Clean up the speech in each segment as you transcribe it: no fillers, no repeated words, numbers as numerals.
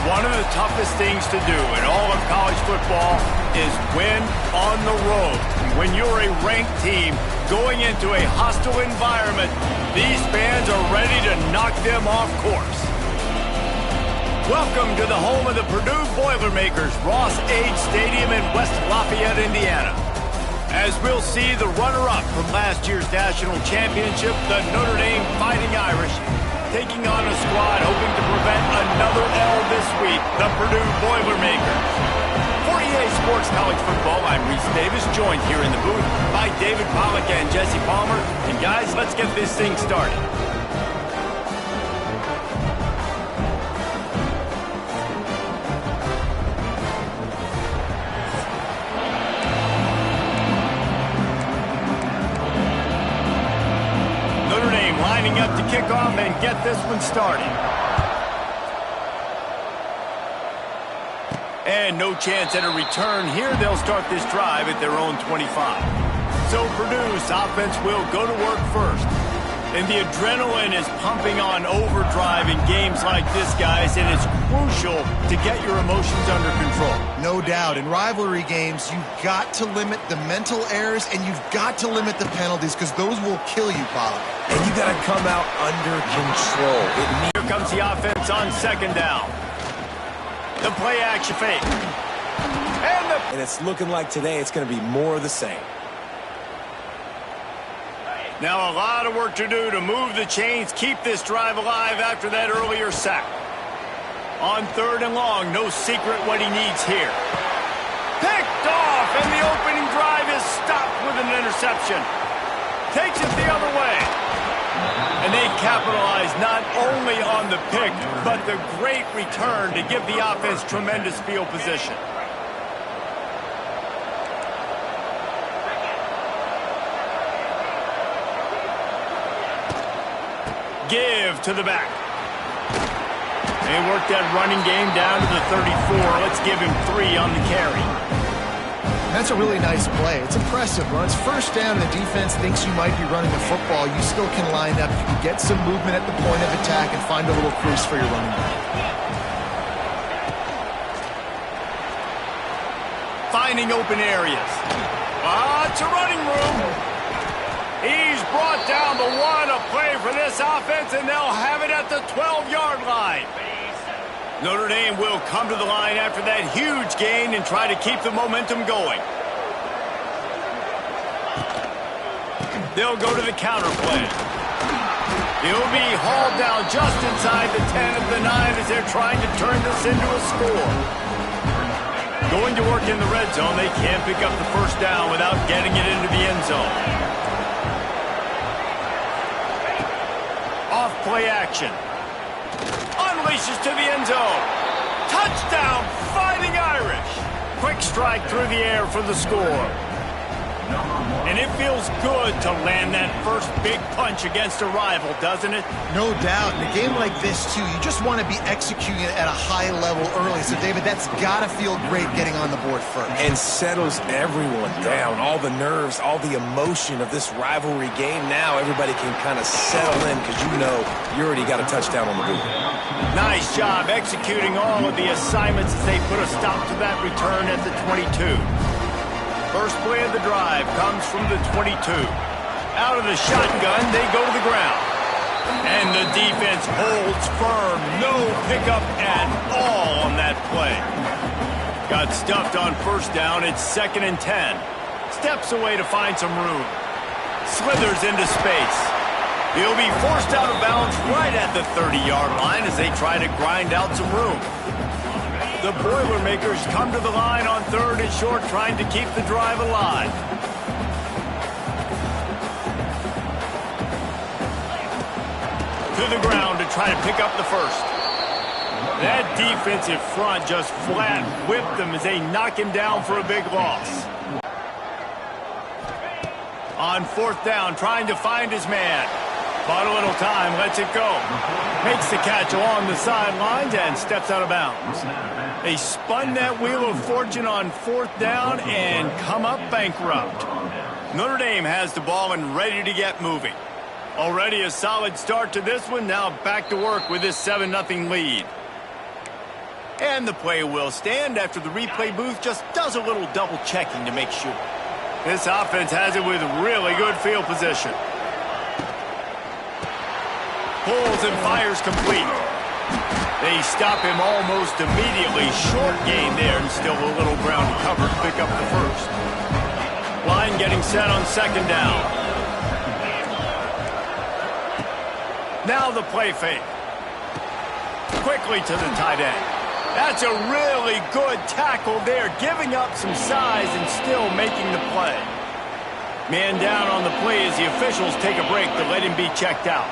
One of the toughest things to do in all of college football is win on the road. When you're a ranked team going into a hostile environment, these fans are ready to knock them off course. Welcome to the home of the Purdue Boilermakers, Ross Age Stadium in West Lafayette, Indiana. As we'll see the runner-up from last year's national championship, the Notre Dame Fighting Irish, taking on a squad hoping to prevent another L this week, the Purdue Boilermakers. For EA Sports College Football, I'm Reese Davis, joined here in the booth by David Pollack and Jesse Palmer. And guys, let's get this thing started. Lining up to kick off and get this one started. And no chance at a return here. They'll start this drive at their own 25. So Purdue's offense will go to work first. And the adrenaline is pumping on overdrive in games like this, guys, and it's crucial to get your emotions under control. No doubt. In rivalry games, you've got to limit the mental errors and you've got to limit the penalties because those will kill you, Pollack. And you got to come out under control. Here comes the offense on second down. The play action fake. And it's looking like today it's going to be more of the same. Now a lot of work to do to move the chains, keep this drive alive after that earlier sack. On third and long, no secret what he needs here. Picked off, and the opening drive is stopped with an interception. Takes it the other way. And they capitalize not only on the pick, but the great return to give the offense tremendous field position. Give to the back. They work that running game down to the 34. Let's give him 3 on the carry. That's a really nice play. It's impressive. When it's first down and the defense thinks you might be running the football, you still can line up. You can get some movement at the point of attack and find a little crease for your running back. Finding open areas. Lots of running room. He's brought down the one, a play for this offense, and they'll have it at the 12-yard line. Notre Dame will come to the line after that huge gain and try to keep the momentum going. They'll go to the counter play. He'll be hauled down just inside the 10 of the 9 as they're trying to turn this into a score. Going to work in the red zone, they can't pick up the first down without getting it into the end zone. Off play action. Unleashes to the end zone. Touchdown, Fighting Irish. Quick strike through the air for the score. And it feels good to land that first big punch against a rival, doesn't it? No doubt. In a game like this, too, you just want to be executing it at a high level early. So, David, that's got to feel great getting on the board first. And settles everyone down. All the nerves, all the emotion of this rivalry game. Now everybody can kind of settle in because you know you already got a touchdown on the board. Nice job executing all of the assignments as they put a stop to that return at the 22. First play of the drive comes from the 22. Out of the shotgun, they go to the ground. And the defense holds firm. No pickup at all on that play. Got stuffed on first down. It's 2nd and 10. Steps away to find some room. Slithers into space. He'll be forced out of bounds right at the 30-yard line as they try to grind out some room. The Boilermakers come to the line on 3rd and short, trying to keep the drive alive. To the ground to try to pick up the first. That defensive front just flat whipped them as they knock him down for a big loss. On 4th down, trying to find his man. Bought a little time, lets it go. Makes the catch along the sidelines and steps out of bounds. They spun that wheel of fortune on 4th down and come up bankrupt. Notre Dame has the ball and ready to get moving. Already a solid start to this one. Now back to work with this 7-0 lead. And the play will stand after the replay booth just does a little double checking to make sure. This offense has it with really good field position. Pulls and fires complete. They stop him almost immediately. Short gain there and still a little ground to cover to pick up the first. Line getting set on second down. Now the play fake. Quickly to the tight end. That's a really good tackle there, giving up some size and still making the play. Man down on the play as the officials take a break to let him be checked out.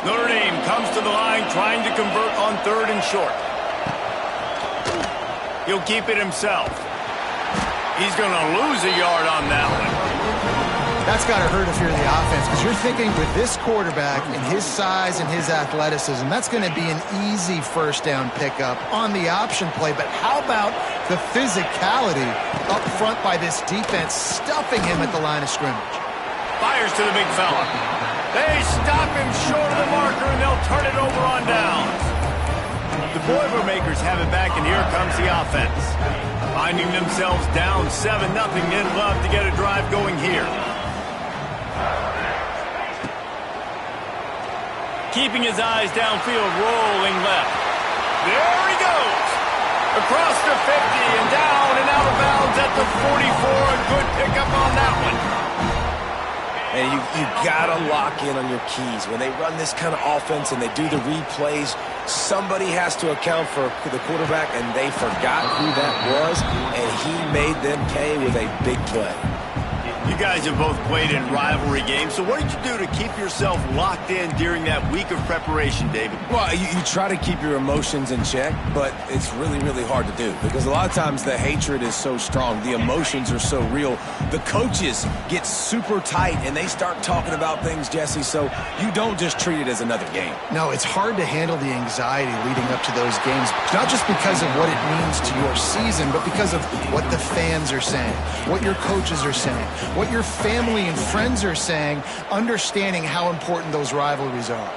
Notre Dame comes to the line trying to convert on 3rd and short. He'll keep it himself. He's going to lose a yard on that one. That's got to hurt if you're the offense, because you're thinking with this quarterback and his size and his athleticism, that's going to be an easy first down pickup on the option play. But how about the physicality up front by this defense, stuffing him at the line of scrimmage? Fires to the big fella. They stop him short of the marker, and they'll turn it over on downs. The Boilermakers have it back, and here comes the offense. Finding themselves down 7-0, they'd love to get a drive going here. Keeping his eyes downfield, rolling left. There he goes. Across the 50 and down and out of bounds at the 44. A good pickup on that one. And you gotta lock in on your keys. When they run this kind of offense and they do the replays, somebody has to account for the quarterback, and they forgot who that was, and he made them pay with a big play. You guys have both played in rivalry games, so what did you do to keep yourself locked in during that week of preparation, David? Well, you try to keep your emotions in check, but it's really, really hard to do because a lot of times the hatred is so strong. The emotions are so real. The coaches get super tight, and they start talking about things, Jesse, so you don't just treat it as another game. No, it's hard to handle the anxiety leading up to those games, not just because of what it means to your season, but because of what the fans are saying, what your coaches are saying, what your family and friends are saying, understanding how important those rivalries are.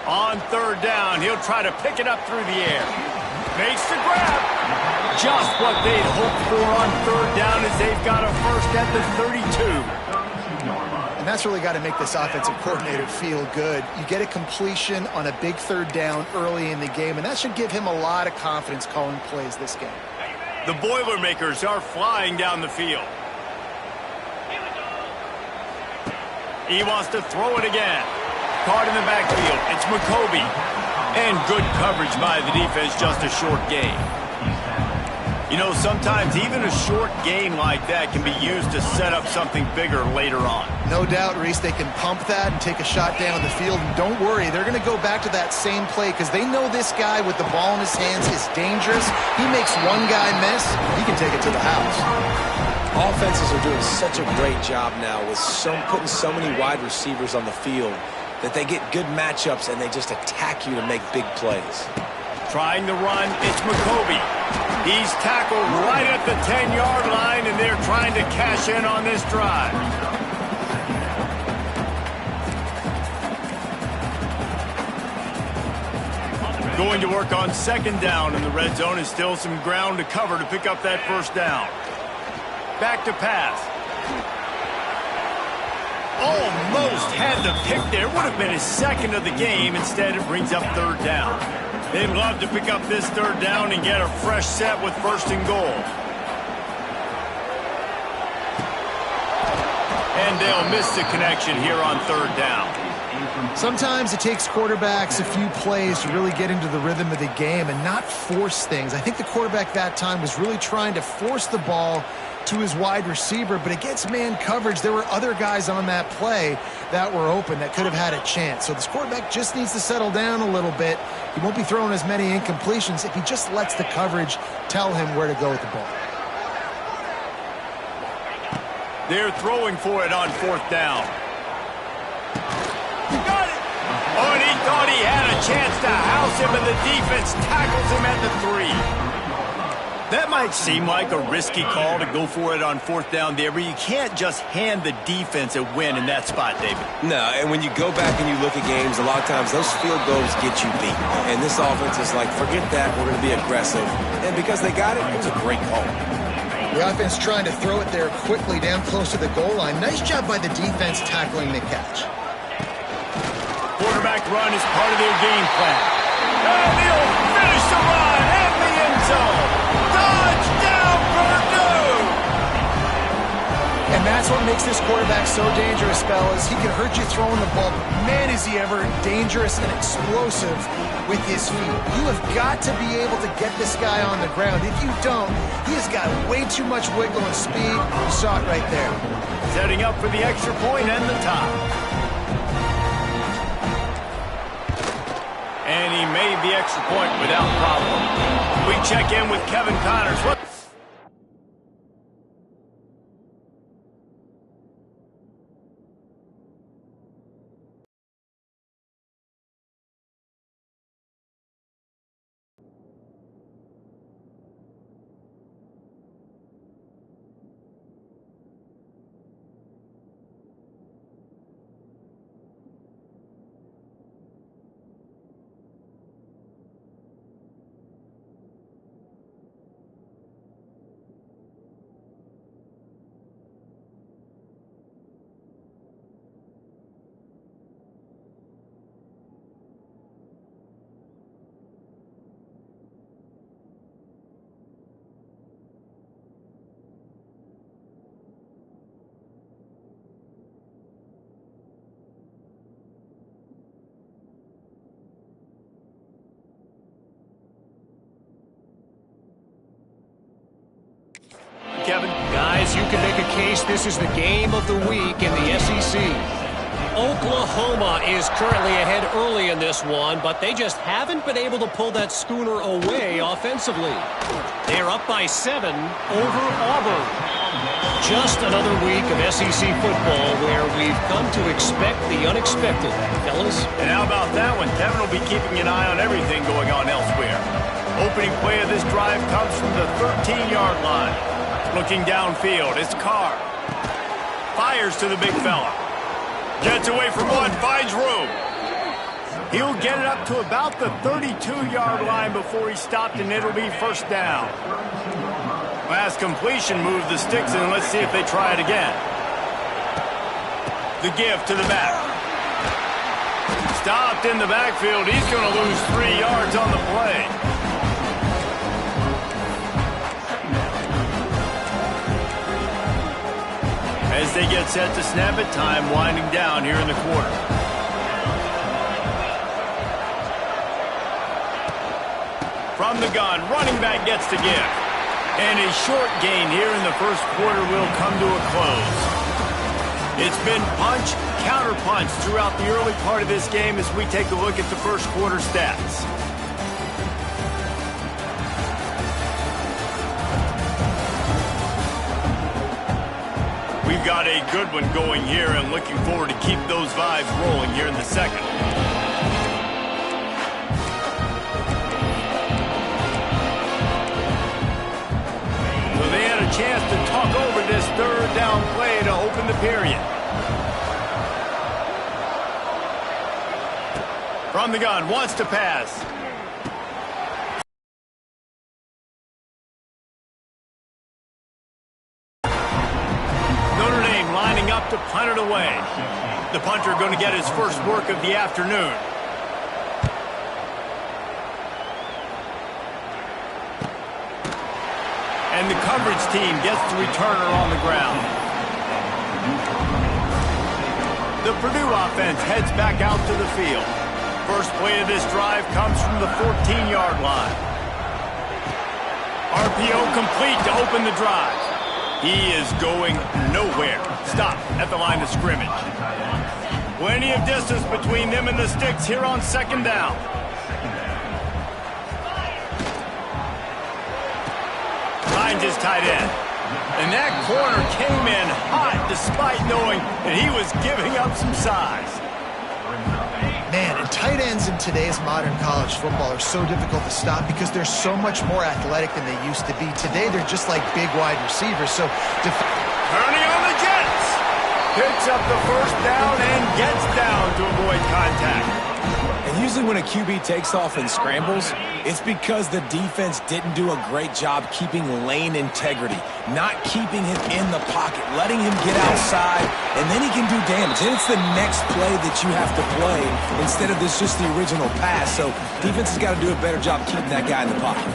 On 3rd down, he'll try to pick it up through the air. Makes the grab. Just what they'd hoped for on 3rd down as they've got a first at the 32. And that's really got to make this offensive coordinator feel good. You get a completion on a big 3rd down early in the game, and that should give him a lot of confidence calling plays this game. The Boilermakers are flying down the field. He wants to throw it again. Caught in the backfield. It's McCoby. And good coverage by the defense, just a short gain. You know, sometimes even a short gain like that can be used to set up something bigger later on. No doubt, Reese, they can pump that and take a shot down the field. And don't worry, they're going to go back to that same play because they know this guy with the ball in his hands is dangerous. He makes one guy miss, he can take it to the house. Offenses are doing such a great job now with putting so many wide receivers on the field that they get good matchups and they just attack you to make big plays. Trying to run, it's McCoby. He's tackled right at the 10-yard line, and they're trying to cash in on this drive. Going to work on 2nd down in the red zone, and still some ground to cover to pick up that first down. Back to pass. Almost had the pick there. Would have been his 2nd of the game. Instead, it brings up 3rd down. They'd love to pick up this 3rd down and get a fresh set with 1st and goal. And they'll miss the connection here on 3rd down. Sometimes it takes quarterbacks a few plays to really get into the rhythm of the game and not force things. I think the quarterback that time was really trying to force the ball to his wide receiver, but against man coverage, there were other guys on that play that were open that could have had a chance. So this quarterback just needs to settle down a little bit. He won't be throwing as many incompletions if he just lets the coverage tell him where to go with the ball. They're throwing for it on 4th down. Got it! Oh, and he thought he had a chance to house him, and the defense tackles him at the 3. That might seem like a risky call to go for it on fourth down there, but you can't just hand the defense a win in that spot, David. No, and when you go back and you look at games, a lot of times those field goals get you beat. And this offense is like, forget that, we're going to be aggressive. And because they got it, it was a great call. The offense trying to throw it there quickly down close to the goal line. Nice job by the defense tackling the catch. Quarterback run is part of their game plan. And he'll finish the run in the end zone. Touchdown, Purdue! And that's what makes this quarterback so dangerous, fellas. He can hurt you throwing the ball. Man, is he ever dangerous and explosive with his feet. You have got to be able to get this guy on the ground. If you don't, he has got way too much wiggle and speed. You saw it right there. Setting up for the extra point and the top. And he made the extra point without problem. We check in with Kevin Connors. Kevin? Guys, you can make a case this is the game of the week in the SEC. Oklahoma is currently ahead early in this one, but they just haven't been able to pull that schooner away offensively. They're up by 7 over Auburn. Just another week of SEC football where we've come to expect the unexpected, fellas. And how about that one? Kevin will be keeping an eye on everything going on elsewhere. Opening play of this drive comes from the 13-yard line. Looking downfield, it's Carr. Fires to the big fella. Gets away from one, finds room. He'll get it up to about the 32-yard line before he stopped, and it'll be first down. Last completion moved the sticks, and let's see if they try it again. The give to the back. Stopped in the backfield. He's going to lose 3 yards on the play. As they get set to snap it, time winding down here in the quarter. From the gun, running back gets to give. And a short gain here in the first quarter will come to a close. It's been punch, counter punch throughout the early part of this game as we take a look at the first quarter stats. We've got a good one going here and looking forward to keep those vibes rolling here in the second. So they had a chance to talk over this third down play to open the period. From the gun, wants to pass. Notre Dame lining up to punt it away. The punter going to get his first work of the afternoon. And the coverage team gets the returner on the ground. The Purdue offense heads back out to the field. First play of this drive comes from the 14-yard line. RPO complete to open the drive. He is going nowhere. Stop at the line of scrimmage. Plenty of distance between them and the sticks here on second down. Finds his tight end. And that corner came in hot despite knowing that he was giving up some size. Man, and tight ends in in today's modern college football are so difficult to stop because they're so much more athletic than they used to be. Today, they're just like big wide receivers. So, turning on the Jets. Picks up the first down and gets down to avoid contact. And usually when a QB takes off and scrambles, it's because the defense didn't do a great job keeping lane integrity, not keeping him in the pocket, letting him get outside, and then he can do damage. And it's the next play that you have to play instead of this just the original pass. So defense has got to do a better job keeping that guy in the pocket.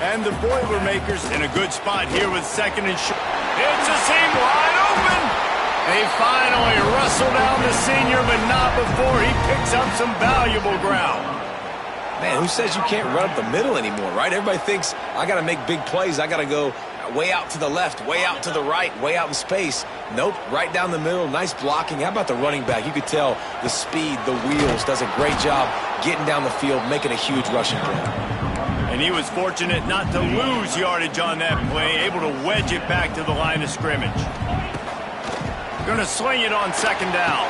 And the Boilermakers in a good spot here with second and short. It's a seam wide open. They finally wrestle down the senior, but not before he picks up some valuable ground. Man, who says you can't run up the middle anymore, right? Everybody thinks, I got to make big plays. I got to go way out to the left, way out to the right, way out in space. Nope, right down the middle, nice blocking. How about the running back? You could tell the speed, the wheels, does a great job getting down the field, making a huge rushing play. And he was fortunate not to lose yardage on that play, able to wedge it back to the line of scrimmage. Going to sling it on second down.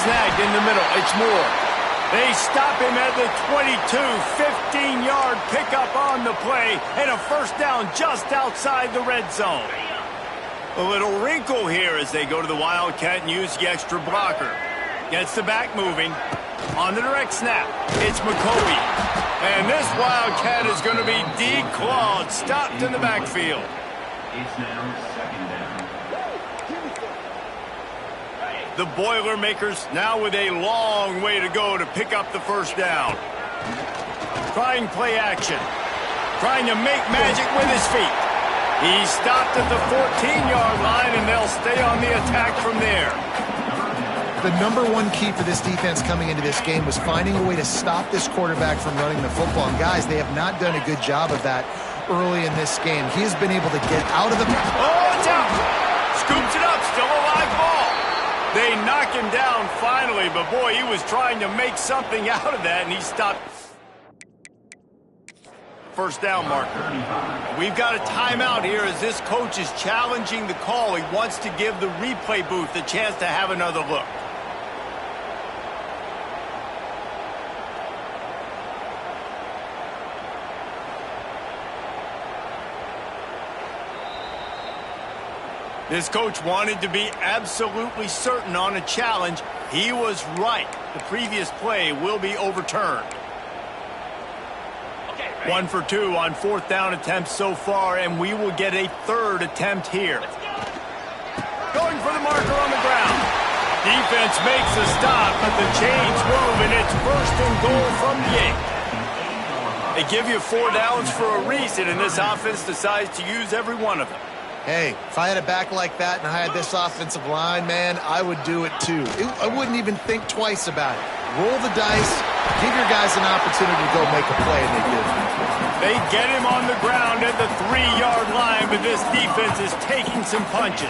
Snagged in the middle. It's Moore. They stop him at the 22. 15-yard pickup on the play and a first down just outside the red zone. A little wrinkle here as they go to the Wildcat and use the extra blocker. Gets the back moving. On the direct snap, it's McCovey. And this Wildcat is going to be declawed, stopped in the backfield. It's now second down. The Boilermakers now with a long way to go to pick up the first down. Trying play action. Trying to make magic with his feet. He stopped at the 14-yard line, and they'll stay on the attack from there. the number one key for this defense coming into this game was finding a way to stop this quarterback from running the football. And guys, they have not done a good job of that early in this game. He has been able to get out of the... Oh, it's out! Scoops it up, still a live ball. They knock him down finally, but boy, he was trying to make something out of that, and he stopped. First down marker. We've got a timeout here as this coach is challenging the call. He wants to give the replay booth a chance to have another look. This coach wanted to be absolutely certain on a challenge. He was right. The previous play will be overturned. 1 for 2 on fourth down attempts so far, and we will get a third attempt here. Going for the marker on the ground. Defense makes a stop, but the chains move, and it's first and goal from the 8. They give you 4 downs for a reason, and this offense decides to use every one of them. Hey, if I had a back like that and I had this offensive line, man, I would do it too. I wouldn't even think twice about it. Roll the dice, give your guys an opportunity to go make a play, and they do. They get him on the ground at the 3-yard line, but this defense is taking some punches.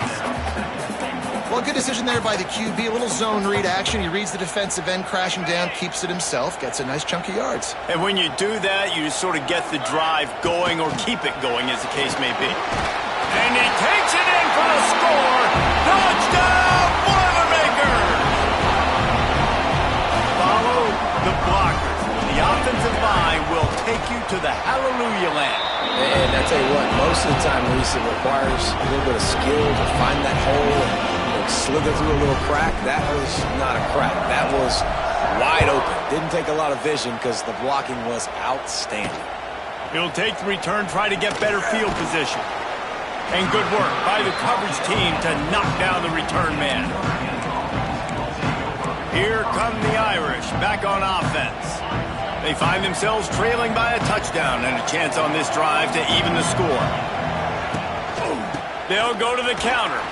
Well, good decision there by the QB. A little zone read action. He reads the defensive end crashing down, keeps it himself, gets a nice chunk of yards. And when you do that, you just sort of get the drive going or keep it going, as the case may be. And he takes it in for the score. Touchdown, Boilermakers! Follow the blockers. The offensive line will take you to the hallelujah land. And I tell you what, most of the time, Reese, it requires a little bit of skill to find that hole and slither through a little crack. That was not a crack. That was wide open. Didn't take a lot of vision because the blocking was outstanding. He'll take the return, try to get better field position. And good work by the coverage team to knock down the return man. Here come the Irish back on offense. They find themselves trailing by a touchdown and a chance on this drive to even the score. They'll go to the counter.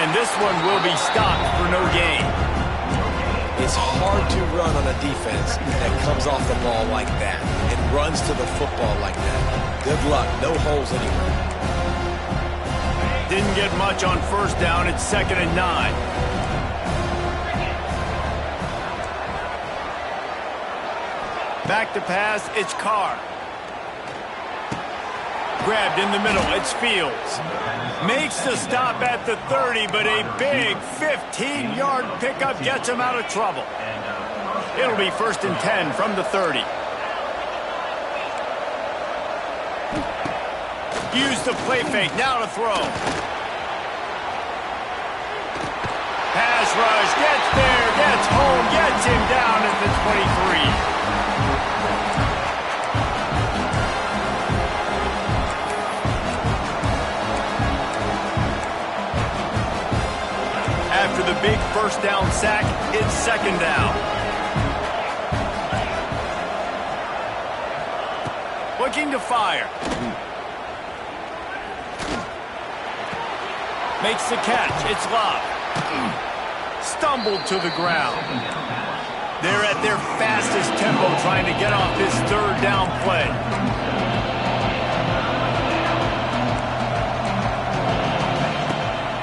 And this one will be stopped for no gain. It's hard to run on a defense that comes off the ball like that and runs to the football like that. Good luck. No holes anywhere. Didn't get much on first down. It's 2nd and 9. Back to pass. It's Carr. grabbed in the middle. It's Fields. Makes the stop at the 30, but a big 15-yard pickup gets him out of trouble. It'll be 1st and 10 from the 30. Use the play fake. Now to throw. Pass rush. Gets there. Gets home. Gets him down at the 23. After the big 1st down sack, it's 2nd down. Looking to fire. Makes the catch. It's Love. Stumbled to the ground. They're at their fastest tempo trying to get off this 3rd down play.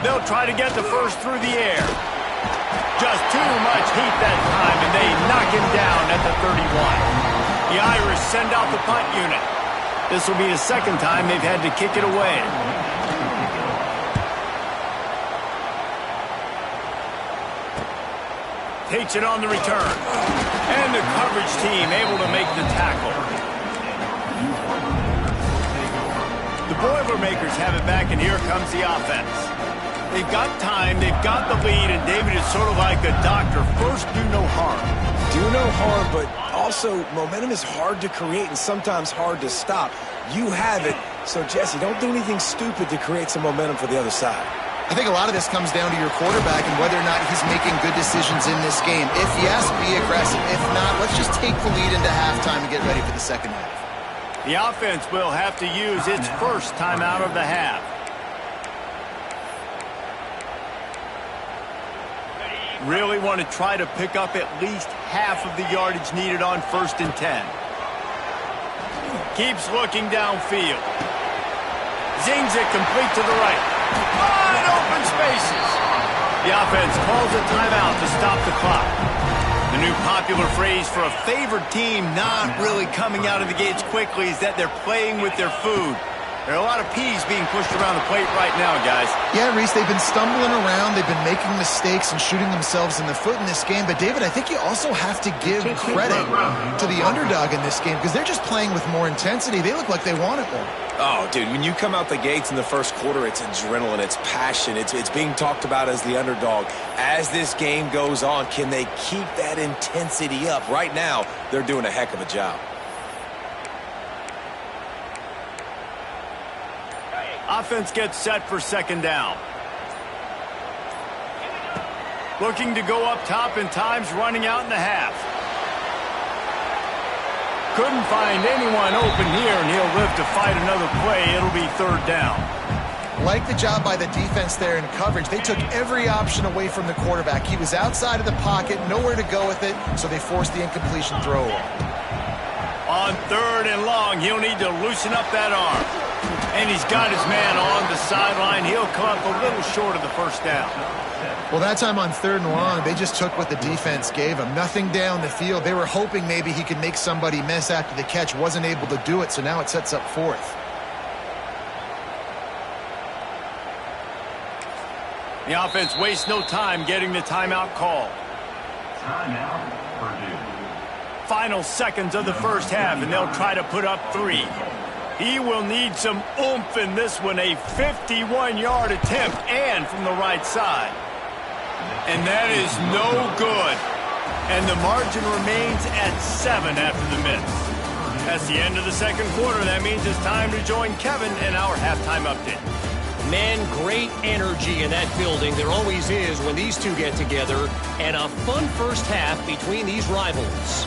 They'll try to get the first through the air. Just too much heat that time, and they knock him down at the 31. The Irish send out the punt unit. This will be the 2nd time they've had to kick it away. Takes it on the return. And the coverage team able to make the tackle. The Boilermakers have it back, and here comes the offense. They've got time, they've got the lead, and David is sort of like a doctor. First, do no harm. Do no harm, but also momentum is hard to create and sometimes hard to stop. You have it, so Jesse, don't do anything stupid to create some momentum for the other side. I think a lot of this comes down to your quarterback and whether or not he's making good decisions in this game. If yes, be aggressive. If not, let's just take the lead into halftime and get ready for the 2nd half. The offense will have to use its first timeout of the half. Really want to try to pick up at least half of the yardage needed on 1st and 10. Keeps looking downfield. Zings it complete to the right. Wide open spaces. The offense calls a timeout to stop the clock. The new popular phrase for a favored team not really coming out of the gates quickly is that they're playing with their food. There are a lot of peas being pushed around the plate right now, guys. Yeah, Reese, they've been stumbling around. They've been making mistakes and shooting themselves in the foot in this game. But, David, I think you also have to give credit to the underdog in this game because they're just playing with more intensity. They look like they want it more. Oh, dude, when you come out the gates in the 1st quarter, it's adrenaline, it's passion, it's being talked about as the underdog. As this game goes on, can they keep that intensity up? Right now, they're doing a heck of a job. Offense gets set for 2nd down. Looking to go up top, and time's running out in the half. Couldn't find anyone open here, and he'll live to fight another play. It'll be 3rd down. Like the job by the defense there in coverage. They took every option away from the quarterback. He was outside of the pocket, nowhere to go with it, so they forced the incompletion throw. On 3rd and long, he'll need to loosen up that arm. And he's got his man on the sideline. He'll come up a little short of the 1st down. Well, that time on 3rd and long, they just took what the defense gave him. Nothing down the field. They were hoping maybe he could make somebody miss after the catch. Wasn't able to do it, so now it sets up 4th. The offense wastes no time getting the timeout call. Timeout, Purdue. Final seconds of the 1st half, and they'll try to put up 3. He will need some oomph in this one. A 51-yard attempt, and from the right side. And that is no good. And the margin remains at 7 after the miss. That's the end of the 2nd quarter. That means it's time to join Kevin in our halftime update. Man, great energy in that building. There always is when these two get together. And a fun 1st half between these rivals.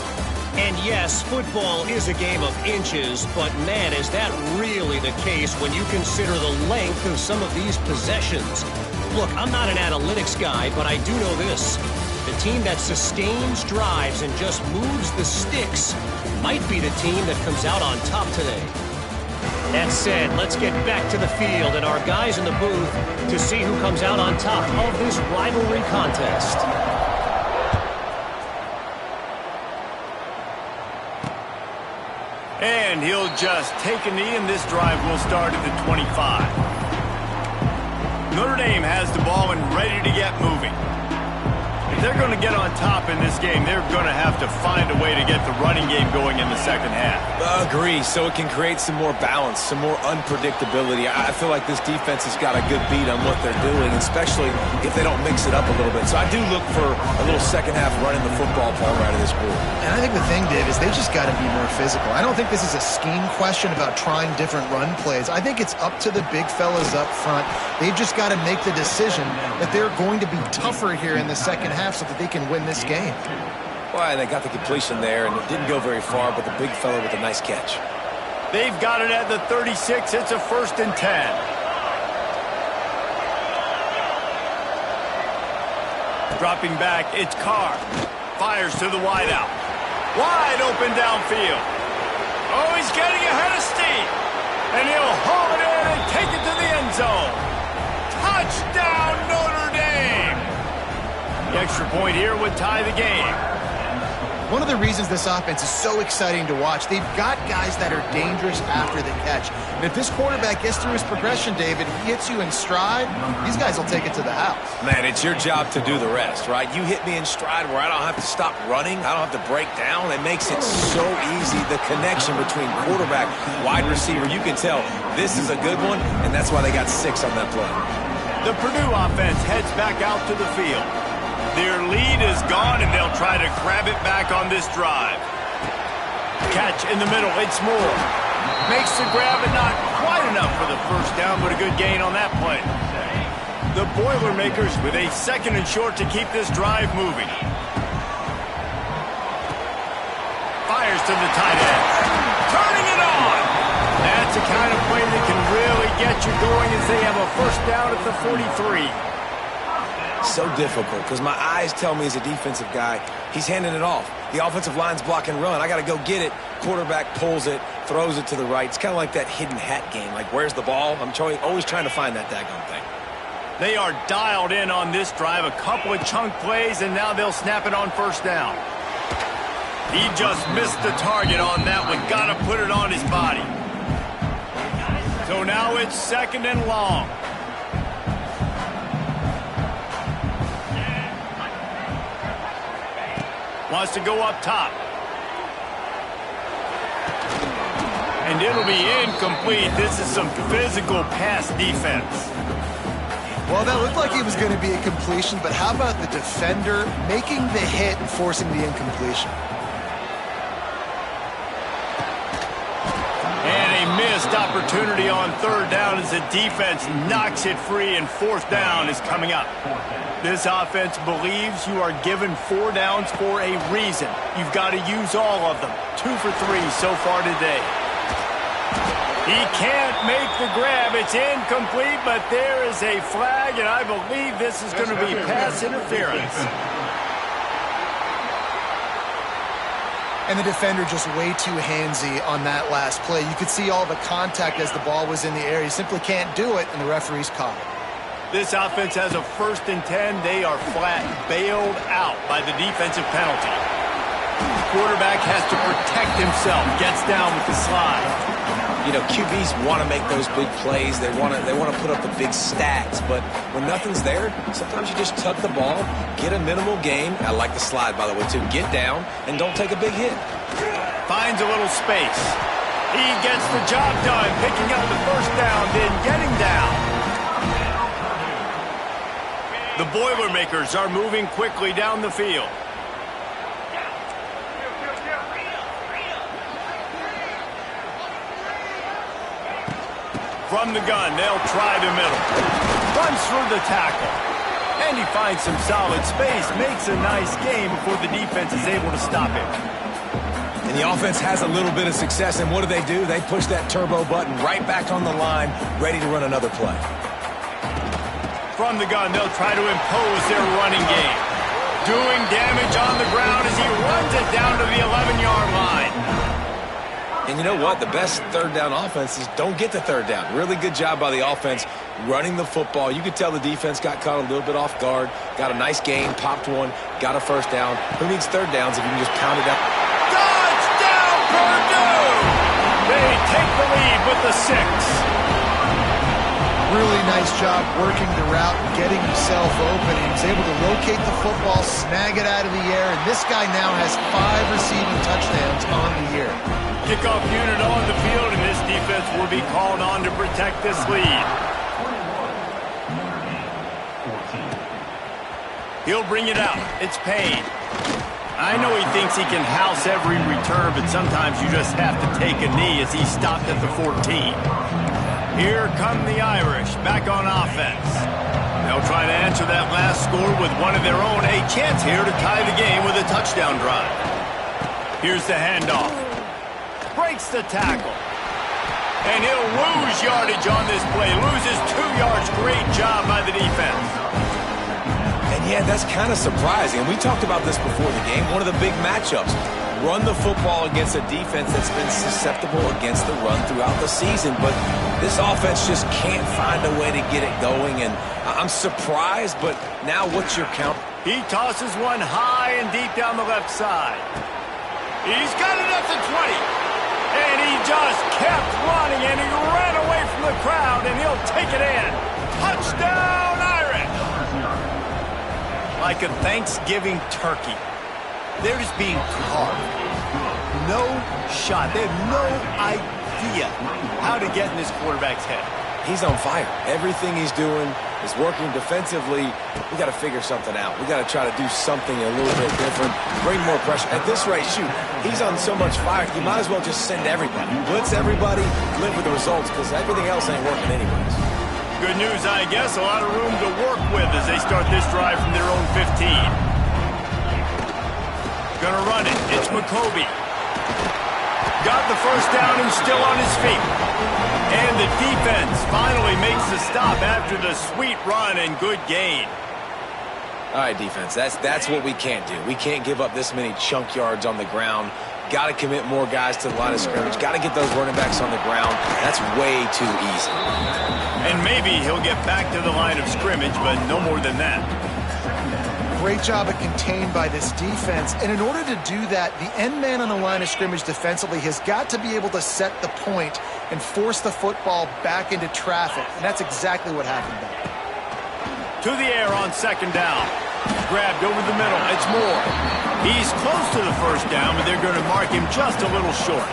And yes, football is a game of inches, but man, is that really the case when you consider the length of some of these possessions. Look, I'm not an analytics guy, but I do know this. The team that sustains drives and just moves the sticks might be the team that comes out on top today. That said, let's get back to the field and our guys in the booth to see who comes out on top of this rivalry contest. And he'll just take a knee, and this drive will start at the 25. Notre Dame has the ball and ready to get moving. If they're going to get on top in this game, they're going to have to find a way to get the running game going in the second half. Agree, so it can create some more balance, some more unpredictability. I feel like this defense has got a good beat on what they're doing, especially if they don't mix it up a little bit. So I do look for a little second half running the football ball right of this board. And I think the thing, Dave, is they just got to be more physical. I don't think this is a scheme question about trying different run plays. I think it's up to the big fellas up front. They've just got to make the decision that they're going to be tougher here in the second half so that they can win this game. Well, they got the completion there, and it didn't go very far, but the big fella with a nice catch. They've got it at the 36. It's a 1st and 10. Dropping back, it's Carr. Fires to the wideout. Wide open downfield. Oh, he's getting ahead of steam. And he'll haul it in and take it to the end zone. Touchdown, Notre Dame! The extra point here would tie the game. One of the reasons this offense is so exciting to watch, they've got guys that are dangerous after the catch. And if this quarterback gets through his progression, David, he hits you in stride, these guys will take it to the house. Man, it's your job to do the rest, right? You hit me in stride where I don't have to stop running. I don't have to break down. It makes it so easy. The connection between quarterback, wide receiver, you can tell this is a good one, and that's why they got 6 on that play. The Purdue offense heads back out to the field. Their lead is gone, and they'll try to grab it back on this drive. Catch in the middle. It's Moore. Makes the grab, and not quite enough for the first down, but a good gain on that play. The Boilermakers with a 2nd and short to keep this drive moving. Fires to the tight end. Turning it on. That's the kind of play that can really get you going as they have a first down at the 43. So difficult because my eyes tell me as a defensive guy, he's handing it off. The offensive line's block and run. I got to go get it. Quarterback pulls it, throws it to the right. It's kind of like that hidden hat game. Like, where's the ball? I'm always trying to find that daggone thing. They are dialed in on this drive. A couple of chunk plays, and now they'll snap it on first down. He just missed the target on that one. Got to put it on his body. So now it's 2nd and long. Wants to go up top. And it'll be incomplete. This is some physical pass defense. Well, that looked like it was going to be a completion, but how about the defender making the hit and forcing the incompletion? And a missed opportunity on 3rd down as the defense knocks it free, and 4th down is coming up. This offense believes you are given 4 downs for a reason. You've got to use all of them. 2 for 3 so far today. He can't make the grab. It's incomplete, but there is a flag, and I believe this is going to be pass interference. And the defender just way too handsy on that last play. You could see all the contact as the ball was in the air. He simply can't do it, and the referee's caught it. This offense has a 1st and 10. They are flat bailed out by the defensive penalty. Quarterback has to protect himself. Gets down with the slide. You know, QBs want to make those big plays. They want to put up the big stats. But when nothing's there, sometimes you just tuck the ball, get a minimal gain. I like the slide, by the way, too. Get down and don't take a big hit. Finds a little space. He gets the job done, picking up the first down, then getting down. The Boilermakers are moving quickly down the field. From the gun, they'll try the middle. Runs through the tackle. And he finds some solid space, makes a nice game before the defense is able to stop him. And the offense has a little bit of success, and what do? They push that turbo button right back on the line, ready to run another play. From the gun, they'll try to impose their running game. Doing damage on the ground as he runs it down to the 11-yard line. And you know what? The best 3rd down offenses don't get the 3rd down. Really good job by the offense running the football. You could tell the defense got caught a little bit off guard, got a nice gain, popped one, got a first down. Who needs 3rd downs if you can just pound it out? Touchdown, Purdue! They take the lead with the 6. Really nice job working the route and getting himself open. He was able to locate the football, snag it out of the air, and this guy now has 5 receiving touchdowns on the year. Kickoff unit on the field, and this defense will be called on to protect this lead. He'll bring it out. It's Payne. I know he thinks he can house every return, but sometimes you just have to take a knee as he stopped at the 14. Here come the Irish, back on offense. They'll try to answer that last score with one of their own. A chance here to tie the game with a touchdown drive. Here's the handoff. Breaks the tackle. And he'll lose yardage on this play. Loses 2 yards. Great job by the defense. And yeah, that's kind of surprising. And we talked about this before the game. One of the big matchups. Run the football against a defense that's been susceptible against the run throughout the season. But this offense just can't find a way to get it going. And I'm surprised, but now what's your count? He tosses one high and deep down the left side. He's got it at the 20. And he just kept running, and he ran away from the crowd, and he'll take it in. Touchdown, Irish! Like a Thanksgiving turkey. They're just being carved. No shot. They have no idea how to get in this quarterback's head. He's on fire. Everything he's doing is working defensively. We got to figure something out. We got to try to do something a little bit different, bring more pressure. At this rate, shoot, he's on so much fire, you might as well just send everybody. Blitz everybody, live with the results, because everything else ain't working anyways. Good news, I guess. A lot of room to work with as they start this drive from their own 15. Gonna run it. It's McCoby. Got the first down and still on his feet. And the defense finally makes the stop after the sweet run and good gain. All right, defense, that's what we can't do. We can't give up this many chunk yards on the ground. Got to commit more guys to the line of scrimmage. Got to get those running backs on the ground. That's way too easy. And maybe he'll get back to the line of scrimmage, but no more than that. Great job at contained by this defense. And in order to do that, the end man on the line of scrimmage defensively has got to be able to set the point and force the football back into traffic. And that's exactly what happened there. To the air on second down. Grabbed over the middle. It's Moore. He's close to the first down, but they're going to mark him just a little short.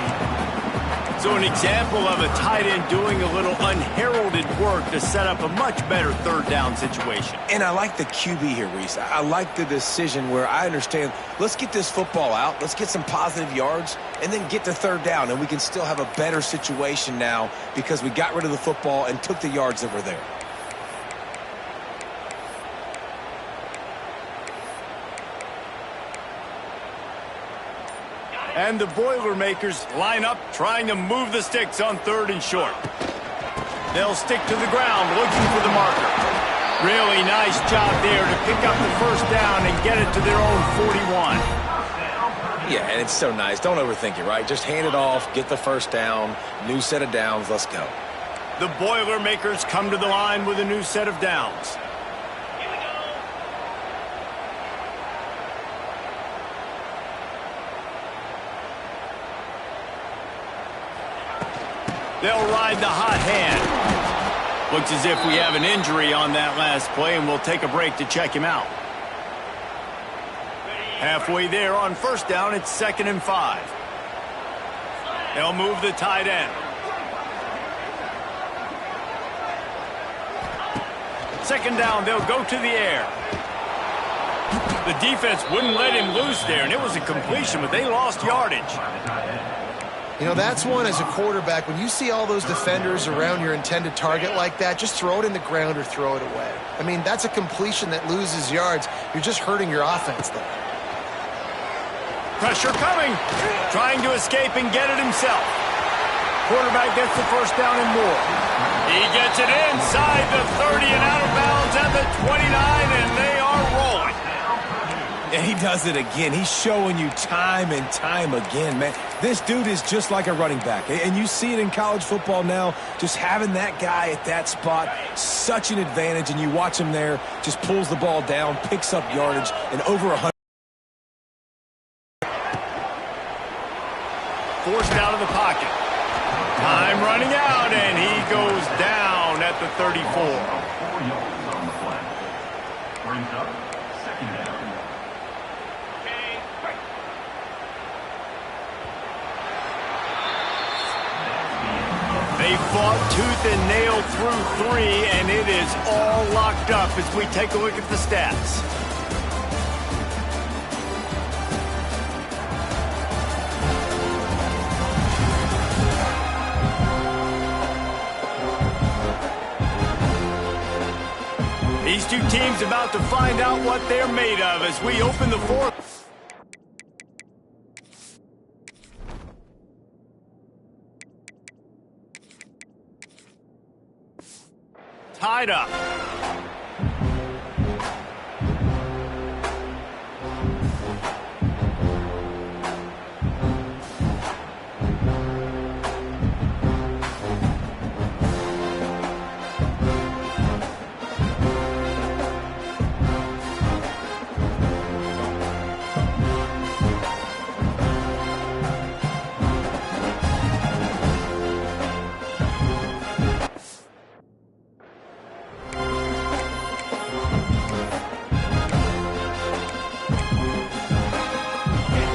So an example of a tight end doing a little unheralded work to set up a much better third down situation. And I like the QB here, Reese. I like the decision where I understand, let's get this football out, let's get some positive yards, and then get to third down, and we can still have a better situation now because we got rid of the football and took the yards that were there. And the Boilermakers line up, trying to move the sticks on third and short. They'll stick to the ground, looking for the marker. Really nice job there to pick up the first down and get it to their own 41. Yeah, and it's so nice. Don't overthink it, right? Just hand it off, get the first down, new set of downs, let's go. The Boilermakers come to the line with a new set of downs. They'll ride the hot hand. Looks as if we have an injury on that last play, and we'll take a break to check him out. Halfway there on first down, it's 2nd and 5. They'll move the tight end. Second down, they'll go to the air. The defense wouldn't let him loose there, and it was a completion, but they lost yardage. You know, that's one as a quarterback. When you see all those defenders around your intended target like that, just throw it in the ground or throw it away. I mean, that's a completion that loses yards. You're just hurting your offense there. Pressure coming. Trying to escape and get it himself. Quarterback gets the first down and more. He gets it inside the 30 and out of bounds at the 29, and they are rolling. And he does it again. He's showing you time and time again, man. This dude is just like a running back. And you see it in college football now. Just having that guy at that spot, such an advantage. And you watch him there, just pulls the ball down, picks up yardage, and over 100. Forced out of the pocket. Time running out, and he goes down at the 34. 4 yards on the play. Brings up second down. They fought tooth and nail through 3, and it is all locked up as we take a look at the stats. These two teams about to find out what they're made of as we open the fourth. Tied up.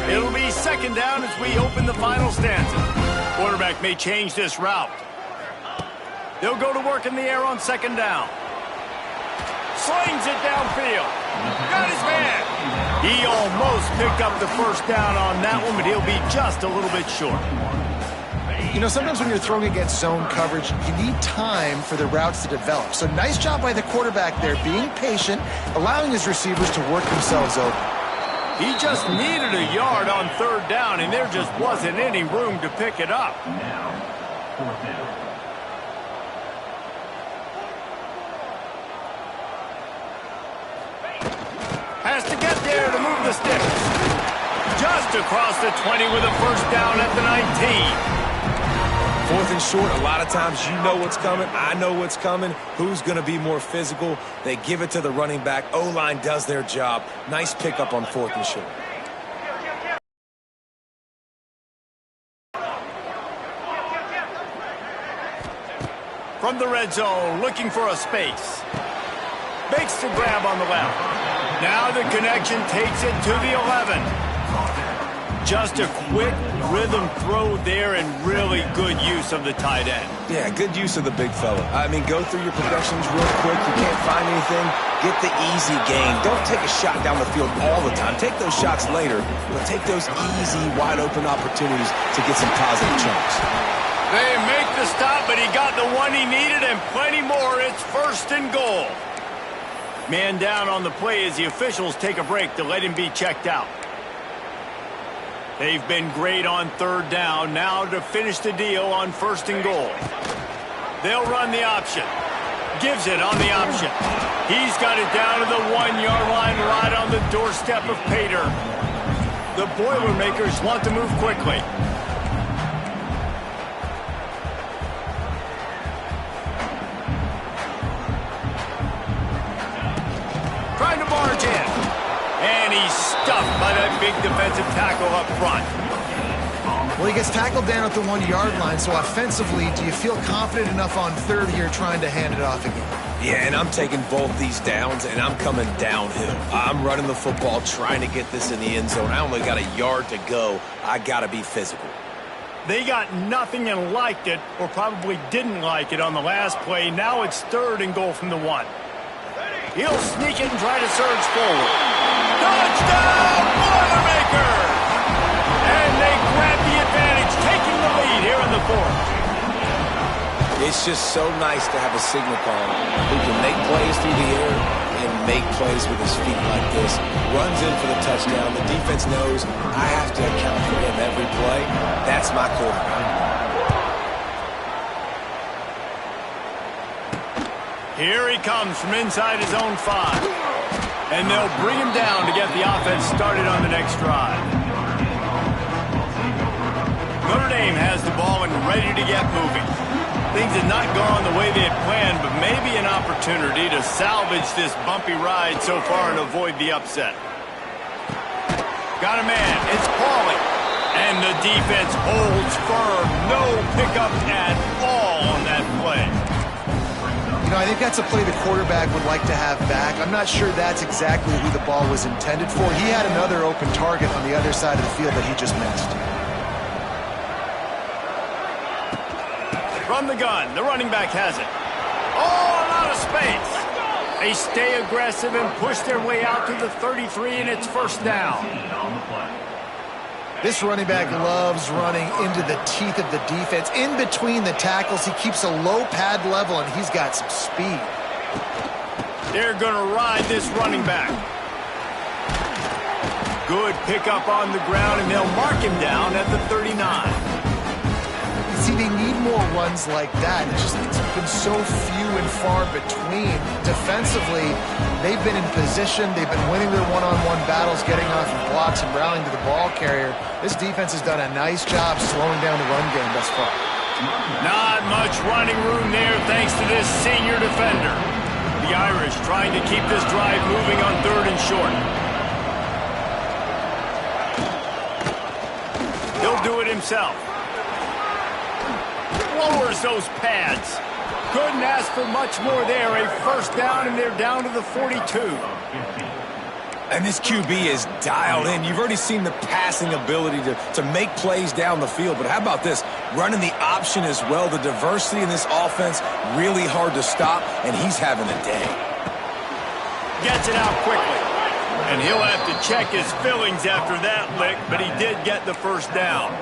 It'll be second down as we open the final stanza. Quarterback may change this route. They'll go to work in the air on second down. Slings it downfield. Got his man. He almost picked up the first down on that one, but he'll be just a little bit short. You know, sometimes when you're throwing against zone coverage, you need time for the routes to develop. So nice job by the quarterback there, being patient, allowing his receivers to work themselves over. He just needed a yard on third down, and there just wasn't any room to pick it up. Now, fourth down. Has to get there to move the sticks. Just across the 20 with a first down at the 19. Fourth and short, a lot of times you know what's coming. I know what's coming. Who's going to be more physical? They give it to the running back. O-line does their job. Nice pickup on fourth and short. From the red zone, looking for a space. Makes the grab on the left. Now the connection takes it to the 11. Just a quick rhythm throw there and really good use of the tight end. Yeah, good use of the big fella. I mean, go through your progressions real quick. You can't find anything. Get the easy gain. Don't take a shot down the field all the time. Take those shots later, but take those easy, wide-open opportunities to get some positive chunks. They make the stop, but he got the one he needed and plenty more. It's first and goal. Man down on the play as the officials take a break to let him be checked out. They've been great on third down. Now to finish the deal on first and goal. They'll run the option. Gives it on the option. He's got it down to the 1-yard line right on the doorstep of Pater. The Boilermakers want to move quickly. Trying to barge in. And he's stuffed by that big defensive tackle up front. Well, he gets tackled down at the 1-yard line, so offensively, do you feel confident enough on third here trying to hand it off again? Yeah, and I'm taking both these downs, and I'm coming downhill. I'm running the football, trying to get this in the end zone. I only got a yard to go. I got to be physical. They got nothing and liked it, or probably didn't like it on the last play. Now it's third and goal from the 1. He'll sneak it and try to surge forward. Touchdown, Boilermakers! And they grab the advantage, taking the lead here in the fourth. It's just so nice to have a signal caller who can make plays through the air and make plays with his feet like this. Runs in for the touchdown. The defense knows I have to account for him every play. That's my quarterback. Here he comes from inside his own 5. And they'll bring him down to get the offense started on the next drive. Notre Dame has the ball and ready to get moving. Things had not gone the way they had planned, but maybe an opportunity to salvage this bumpy ride so far and avoid the upset. Got a man. It's Pauly. And the defense holds firm. No pickup at all on that play. You know, I think that's a play the quarterback would like to have back. I'm not sure that's exactly who the ball was intended for. He had another open target on the other side of the field that he just missed. From the gun, the running back has it. Oh, a lot of space. They stay aggressive and push their way out to the 33, and it's first down. This running back loves running into the teeth of the defense. In between the tackles, he keeps a low pad level, and he's got some speed. They're going to ride this running back. Good pickup on the ground, and they'll mark him down at the 39. See, they need more runs like that. It's been so few and far between. Defensively, they've been in position. They've been winning their one-on-one battles, getting off of blocks and rallying to the ball carrier. This defense has done a nice job slowing down the run game thus far. Not much running room there thanks to this senior defender. The Irish trying to keep this drive moving on 3rd and short. He'll do it himself. Lowers those pads. Couldn't ask for much more there. A first down, and they're down to the 42. And this QB is dialed in. You've already seen the passing ability to make plays down the field. But how about this? Running the option as well. The diversity in this offense, really hard to stop, and he's having a day. Gets it out quickly. And he'll have to check his fillings after that lick, but he did get the first down.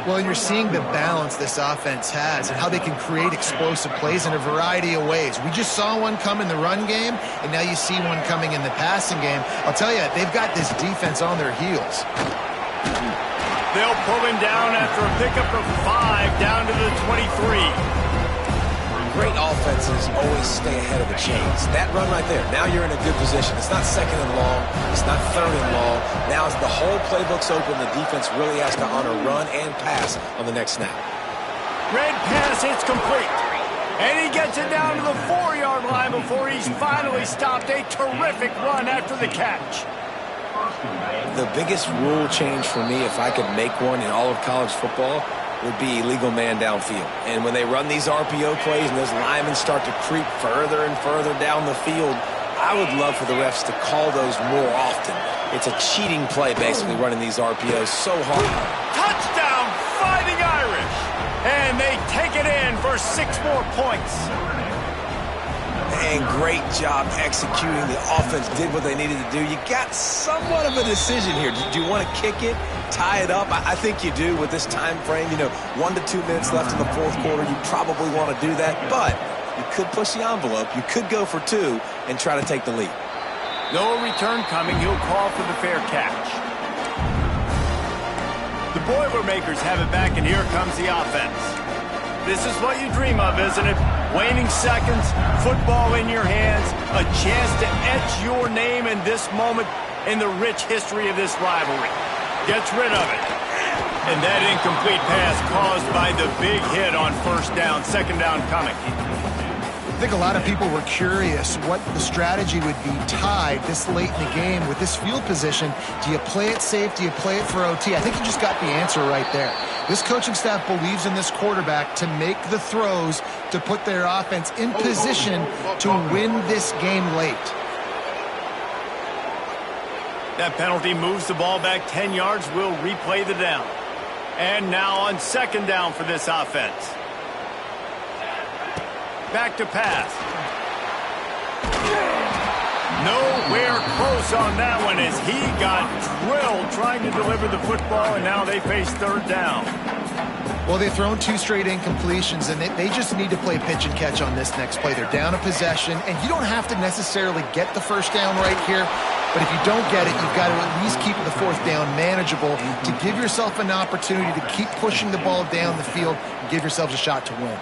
Well, you're seeing the balance this offense has and how they can create explosive plays in a variety of ways. We just saw one come in the run game, and now you see one coming in the passing game. I'll tell you, they've got this defense on their heels. They'll pull him down after a pickup of 5 down to the 23. Great offenses always stay ahead of the chains. That run right there, now you're in a good position. It's not 2nd and long. It's not 3rd and long. Now as the whole playbook's open, the defense really has to honor run and pass on the next snap. Red pass, it's complete. And he gets it down to the 4-yard line before he's finally stopped. A terrific run after the catch. The biggest rule change for me, if I could make one in all of college football, would be illegal man downfield. And when they run these RPO plays and those linemen start to creep further and further down the field, I would love for the refs to call those more often. It's a cheating play, basically, running these RPOs so hard. Touchdown, Fighting Irish! And they take it in for 6 more points. And great job executing. The offense did what they needed to do. You got somewhat of a decision here. Do you want to kick it, tie it up? I think you do with this time frame. 1 to 2 minutes left in the 4th quarter. You probably want to do that, but you could push the envelope. You could go for 2 and try to take the lead. No return coming. He'll call for the fair catch. The Boilermakers have it back, and here comes the offense. This is what you dream of, isn't it? Waning seconds, football in your hands, a chance to etch your name in this moment in the rich history of this rivalry. Gets rid of it. And that incomplete pass caused by the big hit on 1st down, 2nd down coming. I think a lot of people were curious what the strategy would be tied this late in the game with this field position. Do you play it safe? Do you play it for OT? I think you just got the answer right there. This coaching staff believes in this quarterback to make the throws to put their offense in position to win this game late. That penalty moves the ball back 10 yards. We'll replay the down. And now on 2nd down for this offense. Back to pass. Nowhere close on that one as he got drilled trying to deliver the football, and now they face 3rd down. Well, they've thrown 2 straight incompletions, and they just need to play pitch and catch on this next play. They're down a possession, and you don't have to necessarily get the 1st down right here, but if you don't get it, you've got to at least keep the 4th down manageable to give yourself an opportunity to keep pushing the ball down the field and give yourselves a shot to win.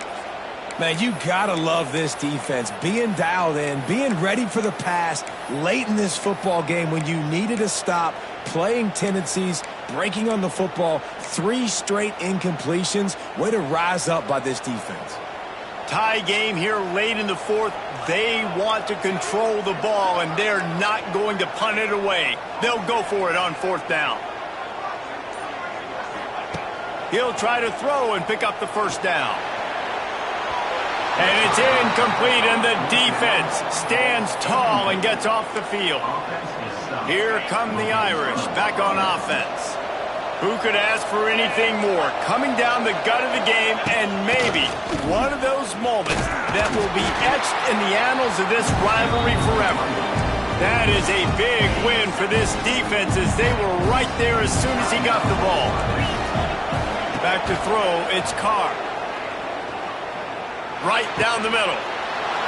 Man, you gotta love this defense. Being dialed in, being ready for the pass late in this football game when you needed a stop, playing tendencies, breaking on the football, 3 straight incompletions. Way to rise up by this defense. Tie game here late in the 4th. They want to control the ball, and they're not going to punt it away. They'll go for it on 4th down. He'll try to throw and pick up the first down. And it's incomplete, and the defense stands tall and gets off the field. Here come the Irish back on offense. Who could ask for anything more? Coming down the gut of the game, and maybe one of those moments that will be etched in the annals of this rivalry forever. That is a big win for this defense, as they were right there as soon as he got the ball. Back to throw, it's Carr. Right down the middle.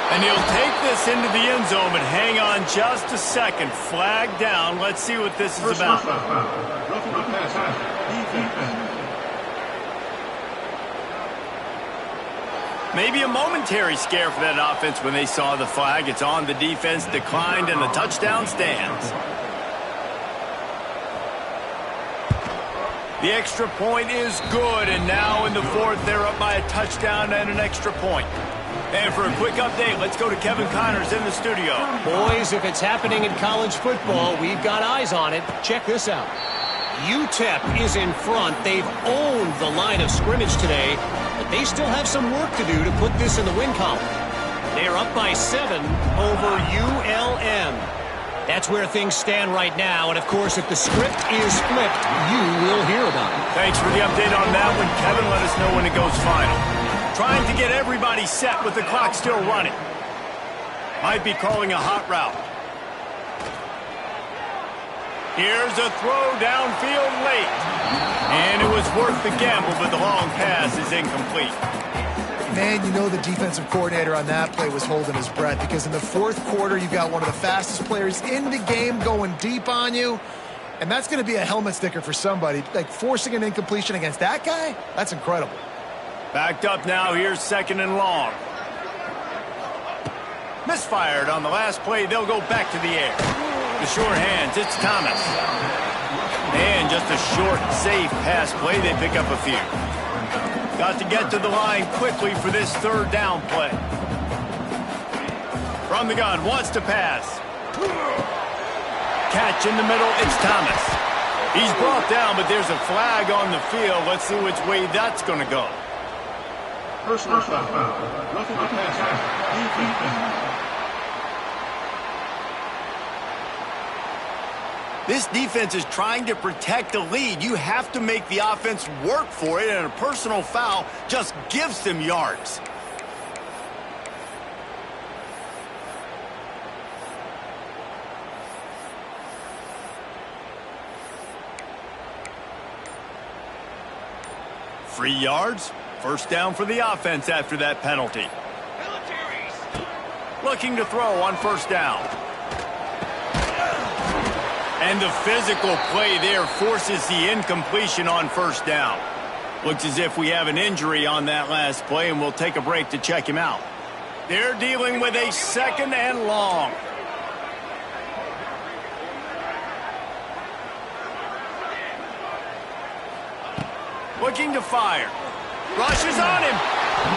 And he'll take this into the end zone, but hang on just a second. Flag down. Let's see what this is about. Maybe a momentary scare for that offense when they saw the flag. It's on, the defense declined, and the touchdown stands. The extra point is good, and now in the fourth, they're up by a touchdown and an extra point. And for a quick update, let's go to Kevin Connors in the studio. Boys, if it's happening in college football, we've got eyes on it. Check this out. UTEP is in front. They've owned the line of scrimmage today, but they still have some work to do to put this in the win column. They're up by 7 over ULM. That's where things stand right now, and of course, if the script is flipped, you will hear about it. Thanks for the update on that one, Kevin. Let us know when it goes final. Trying to get everybody set with the clock still running. Might be calling a hot route. Here's a throw downfield late. And it was worth the gamble, but the long pass is incomplete. Man, you know the defensive coordinator on that play was holding his breath, because in the fourth quarter, you've got one of the fastest players in the game going deep on you, and that's going to be a helmet sticker for somebody. Like, forcing an incompletion against that guy, that's incredible. Backed up now, here's 2nd and long. Misfired on the last play, they'll go back to the air. The short hands, it's Thomas. And just a short, safe pass play, they pick up a few. Got to get to the line quickly for this 3rd down play. From the gun, wants to pass. Catch in the middle, it's Thomas. He's brought down, but there's a flag on the field. Let's see which way that's going to go. Personal foul. Roughing the passer. This defense is trying to protect a lead. You have to make the offense work for it, and a personal foul just gives them yards. Free yards. 1st down for the offense after that penalty. Looking to throw on 1st down. And the physical play there forces the incompletion on 1st down. Looks as if we have an injury on that last play, and we'll take a break to check him out. They're dealing with a 2nd and long. Looking to fire. Rushes on him.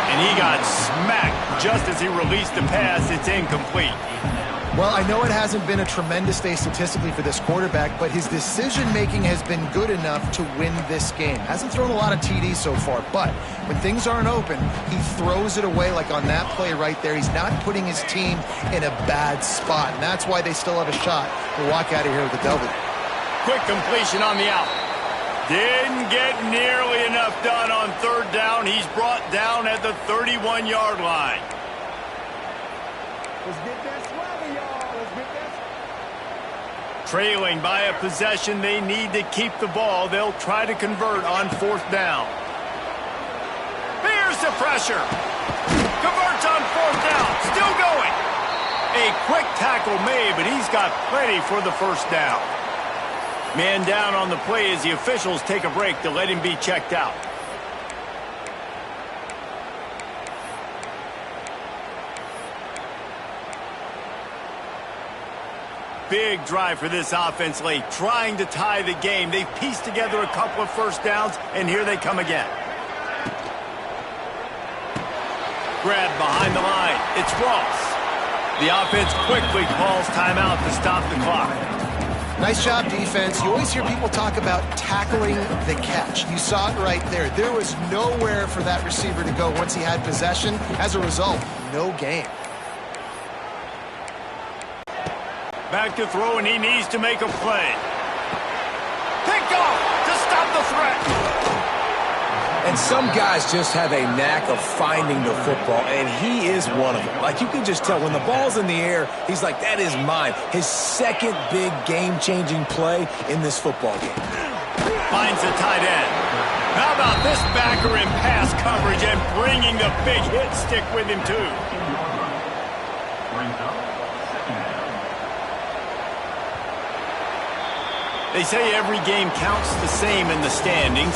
And he got smacked just as he released the pass. It's incomplete. Well, I know it hasn't been a tremendous day statistically for this quarterback, but his decision-making has been good enough to win this game. Hasn't thrown a lot of TDs so far, but when things aren't open, he throws it away like on that play right there. He's not putting his team in a bad spot, and that's why they still have a shot to walk out of here with a W. Quick completion on the out. Didn't get nearly enough done on 3rd down. He's brought down at the 31-yard line. Let's get that swagger, y'all. Let's get that. Trailing by a possession, they need to keep the ball. They'll try to convert on 4th down. Here's the pressure. Converts on 4th down. Still going. A quick tackle made, but he's got plenty for the 1st down. Man down on the play as the officials take a break to let him be checked out. Big drive for this offense late, trying to tie the game. They've pieced together a couple of 1st downs, and here they come again. Grab behind the line. It's Ross. The offense quickly calls timeout to stop the clock. Nice job, defense. You always hear people talk about tackling the catch. You saw it right there. There was nowhere for that receiver to go once he had possession. As a result, no gain. Back to throw, and he needs to make a play. Pick off to stop the threat. And some guys just have a knack of finding the football, and he is one of them. Like, you can just tell when the ball's in the air, he's like, that is mine. His second big game-changing play in this football game. Finds the tight end. How about this backer in pass coverage and bringing the big hit stick with him, too. Brings up second down. They say every game counts the same in the standings.